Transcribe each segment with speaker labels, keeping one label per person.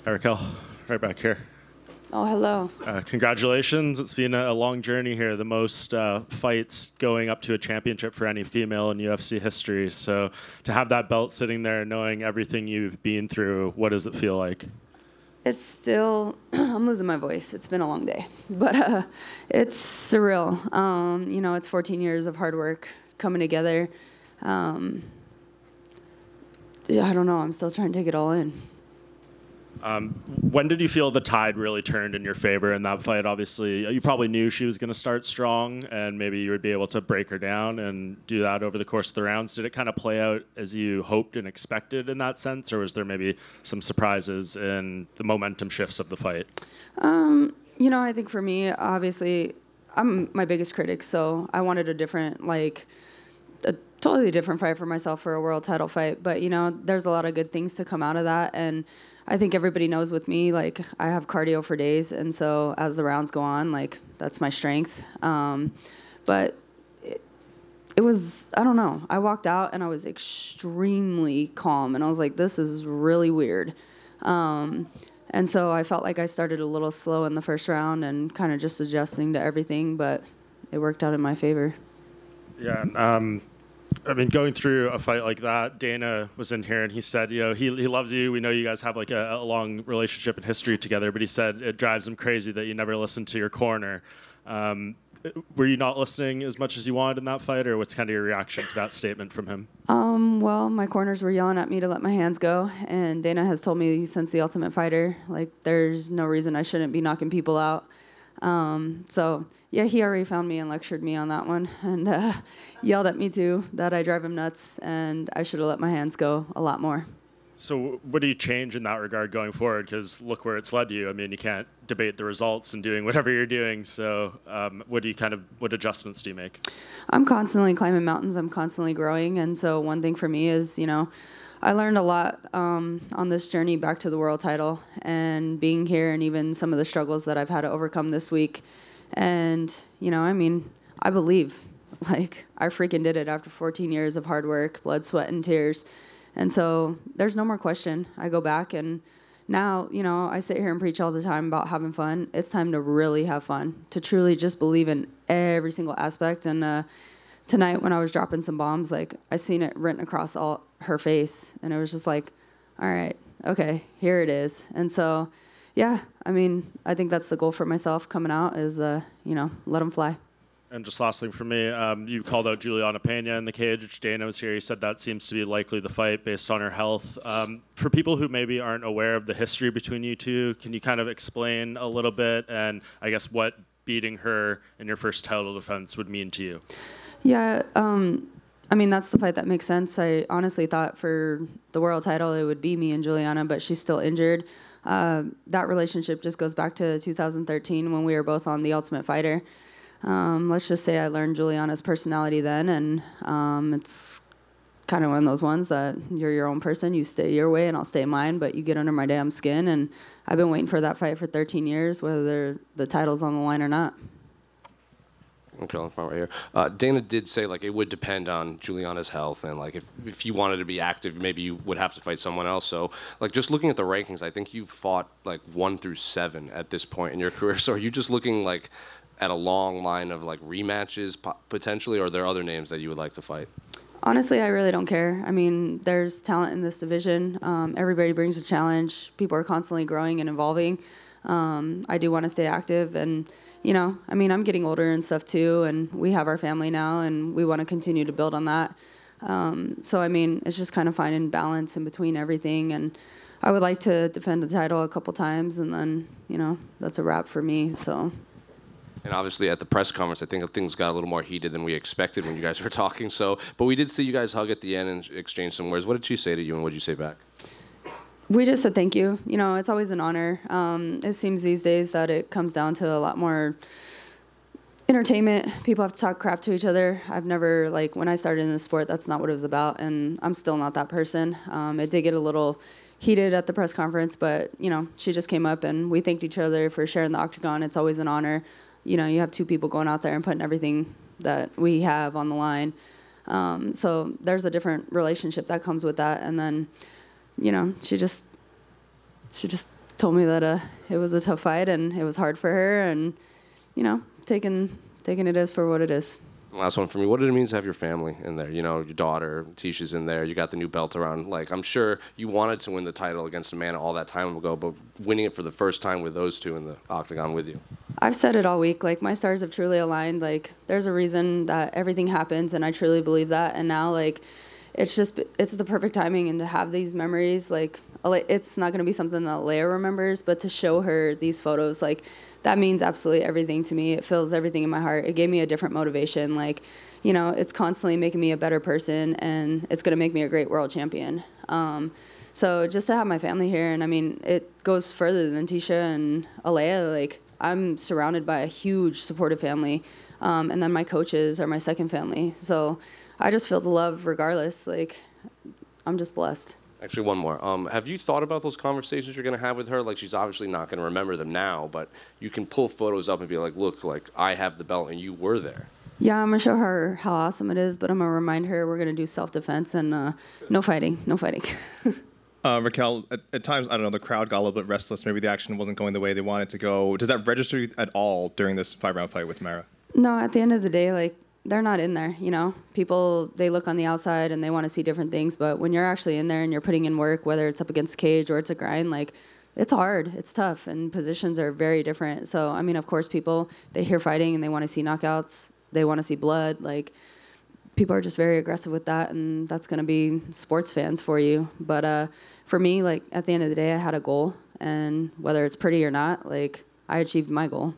Speaker 1: Hi, Raquel, right back here.
Speaker 2: Oh, hello.
Speaker 1: Congratulations. It's been a long journey here, the most fights going up to a championship for any female in UFC history. So to have that belt sitting there, knowing everything you've been through, what does it feel like?
Speaker 2: It's still, I'm losing my voice. It's been a long day, but it's surreal. It's 14 years of hard work coming together. I don't know. I'm still trying to take it all in.
Speaker 1: When did you feel the tide really turned in your favor in that fight? Obviously, you probably knew she was going to start strong, and maybe you would be able to break her down and do that over the course of the rounds. Did it kind of play out as you hoped and expected in that sense, or was there maybe some surprises in the momentum shifts of the fight?
Speaker 2: I think for me, obviously, I'm my biggest critic, so I wanted a totally different fight for myself for a world title fight. But, there's a lot of good things to come out of that, and I think everybody knows with me, I have cardio for days, and so as the rounds go on, that's my strength. But it was, I don't know. I walked out and I was extremely calm, and I was like, this is really weird. And so I felt like I started a little slow in the first round and kind of just adjusting to everything, but it worked out in my favor.
Speaker 1: Yeah. Going through a fight like that, Dana was in here and he said, he loves you. We know you guys have a long relationship and history together, but he said it drives him crazy that you never listen to your corner. Were you not listening as much as you wanted in that fight, or what's kind of your reaction to that statement from him?
Speaker 2: Well, my corners were yelling at me to let my hands go, and Dana has told me since The Ultimate Fighter, there's no reason I shouldn't be knocking people out. So yeah, he already found me and lectured me on that one, and yelled at me too that I drive him nuts and I should have let my hands go a lot more.
Speaker 1: So what do you change in that regard going forward? Because look where it's led you. You can't debate the results and doing whatever you're doing. So what adjustments do you make?
Speaker 2: I'm constantly climbing mountains. I'm constantly growing. And so one thing for me is, I learned a lot on this journey back to the world title and being here, and even some of the struggles that I've had to overcome this week. And, I believe, I freaking did it after 14 years of hard work, blood, sweat, and tears. And so there's no more question. I go back, and now, I sit here and preach all the time about having fun. It's time to really have fun, to truly just believe in every single aspect. And tonight when I was dropping some bombs, I seen it written across all her face, and it was just all right, okay, here it is. And so, yeah, I think that's the goal for myself coming out is, let them fly.
Speaker 1: And just last thing for me, you called out Juliana Pena in the cage. Dana was here. He said that seems to be likely the fight based on her health. For people who maybe aren't aware of the history between you two, can you kind of explain a little bit, and I guess what beating her in your first title defense would mean to you?
Speaker 2: Yeah, that's the fight that makes sense. I honestly thought for the world title it would be me and Juliana, but she's still injured. That relationship just goes back to 2013 when we were both on The Ultimate Fighter. Let's just say I learned Juliana's personality then, and it's kind of one of those ones that you're your own person. You stay your way and I'll stay mine, but you get under my damn skin, and I've been waiting for that fight for 13 years, whether the title's on the line or not.
Speaker 3: Okay, on the front right here. Dana did say it would depend on Juliana's health, and if you wanted to be active, maybe you would have to fight someone else. So just looking at the rankings, I think you've fought 1 through 7 at this point in your career. So are you just looking at a long line of rematches potentially, or are there other names that you would like to fight?
Speaker 2: Honestly, I really don't care. There's talent in this division. Everybody brings a challenge. People are constantly growing and evolving. I do want to stay active, and I'm getting older and stuff too, and we have our family now, and we want to continue to build on that. So it's just kind of finding balance in between everything, and I would like to defend the title a couple times, and then that's a wrap for me. So.
Speaker 3: And obviously at the press conference, I think things got a little more heated than we expected when you guys were talking. So, but we did see you guys hug at the end and exchange some words. What did she say to you, and what did you say back?
Speaker 2: We just said thank you. It's always an honor. It seems these days that it comes down to a lot more entertainment. People have to talk crap to each other. I've never, when I started in the sport, that's not what it was about, and I'm still not that person. It did get a little heated at the press conference, but, she just came up and we thanked each other for sharing the octagon. It's always an honor. You have two people going out there and putting everything that we have on the line. So there's a different relationship that comes with that. And then, she just told me that it was a tough fight and it was hard for her, and taking it as for what it is.
Speaker 3: Last one for me. What did it mean to have your family in there? Your daughter, Tisha's in there. You got the new belt around. Like, I'm sure you wanted to win the title against Amanda all that time ago, but winning it for the first time with those two in the octagon with you.
Speaker 2: I've said it all week. Like, my stars have truly aligned. Like, there's a reason that everything happens, and I truly believe that. And now, like, it's the perfect timing, and to have these memories, like, it's not going to be something that Leia remembers, but to show her these photos, like, that means absolutely everything to me. It fills everything in my heart. It gave me a different motivation. Like, it's constantly making me a better person, and it's going to make me a great world champion. So just to have my family here, and I mean, it goes further than Tisha and Alea. Like, I'm surrounded by a huge supportive family, and then my coaches are my second family. So I just feel the love regardless. Like, I'm just blessed.
Speaker 3: Actually, one more. Have you thought about those conversations you're going to have with her? Like, she's obviously not going to remember them now, but you can pull photos up and be like, look, like, I have the belt and you were there.
Speaker 2: Yeah, I'm going to show her how awesome it is, but I'm going to remind her we're going to do self-defense and no fighting.
Speaker 4: Raquel, at times, I don't know, the crowd got a little bit restless. Maybe the action wasn't going the way they wanted to go. Does that register at all during this 5-round fight with Mayra?
Speaker 2: No, at the end of the day, like, they're not in there, People, they look on the outside and they want to see different things, but when you're actually in there and you're putting in work, whether it's up against the cage or it's a grind, like, it's hard, it's tough, and positions are very different. So, I mean, of course, people, they hear fighting and they want to see knockouts, they want to see blood, like, people are just very aggressive with that, and that's going to be sports fans for you. But for me, like, at the end of the day, I had a goal, and whether it's pretty or not, like, I achieved my goal.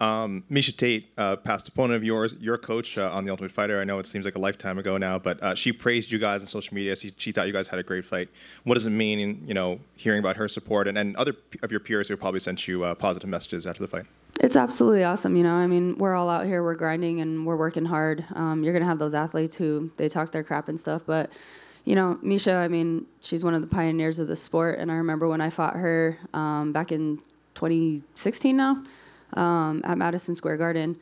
Speaker 4: Miesha Tate, past opponent of yours, your coach on The Ultimate Fighter. I know it seems like a lifetime ago now, but she praised you guys on social media. She thought you guys had a great fight. What does it mean, hearing about her support and other of your peers who probably sent you positive messages after the fight?
Speaker 2: It's absolutely awesome. I mean, we're all out here, we're grinding and we're working hard. You're going to have those athletes who they talk their crap and stuff, but Miesha, I mean, she's one of the pioneers of the sport, and I remember when I fought her back in 2016 now. At Madison Square Garden.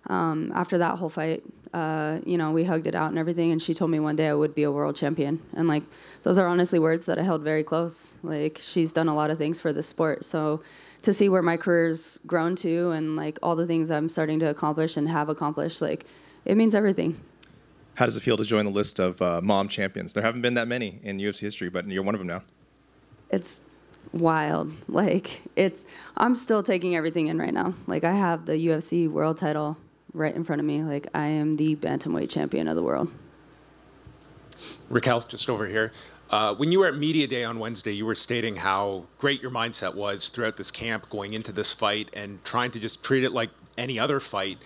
Speaker 2: After that whole fight, we hugged it out and everything, and she told me one day I would be a world champion. And, like, those are honestly words that I held very close. Like, she's done a lot of things for this sport. So to see where my career's grown to and, like, all the things I'm starting to accomplish and have accomplished, like, it means everything.
Speaker 4: How does it feel to join the list of mom champions? There haven't been that many in UFC history, but you're one of them now.
Speaker 2: It's wild. Like, I'm still taking everything in right now. Like, I have the UFC world title right in front of me. Like, I am the bantamweight champion of the world.
Speaker 5: Raquel, just over here. When you were at Media Day on Wednesday, you were stating how great your mindset was throughout this camp going into this fight and trying to just treat it like any other fight.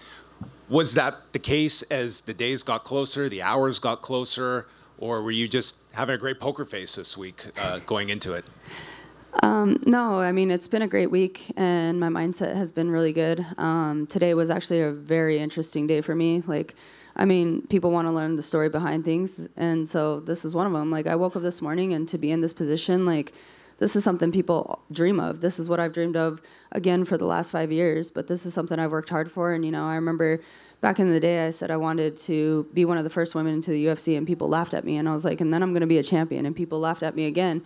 Speaker 5: Was that the case as the days got closer, the hours got closer, or were you just having a great poker face this week going into it?
Speaker 2: No, I mean, it's been a great week, and my mindset has been really good. Today was actually a very interesting day for me. Like, I mean, people want to learn the story behind things, and so this is one of them. Like, I woke up this morning, and to be in this position, like, this is something people dream of. This is what I've dreamed of, again, for the last 5 years, but this is something I've worked hard for, and, I remember back in the day, I said I wanted to be one of the first women into the UFC, and people laughed at me, and I was like, and then I'm going to be a champion, and people laughed at me again.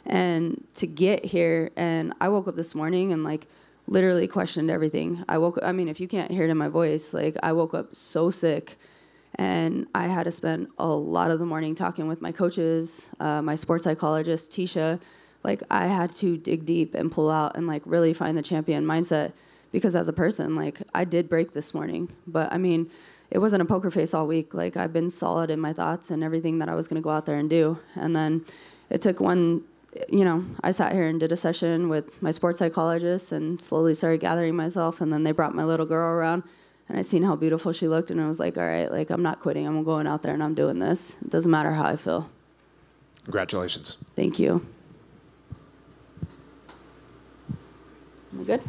Speaker 2: And to get here, and I woke up this morning and, like, literally questioned everything. I mean, if you can't hear it in my voice, like, I woke up so sick, and I had to spend a lot of the morning talking with my coaches, my sports psychologist, Tisha. Like, I had to dig deep and pull out and, like, really find the champion mindset, because as a person, like, I did break this morning. But, I mean, it wasn't a poker face all week. Like, I've been solid in my thoughts and everything that I was going to go out there and do. And then it took I sat here and did a session with my sports psychologist and slowly started gathering myself. And then they brought my little girl around, and I seen how beautiful she looked. And I was like, all right, like, I'm not quitting. I'm going out there and I'm doing this. It doesn't matter how I feel.
Speaker 5: Congratulations.
Speaker 2: Thank you. Am I good?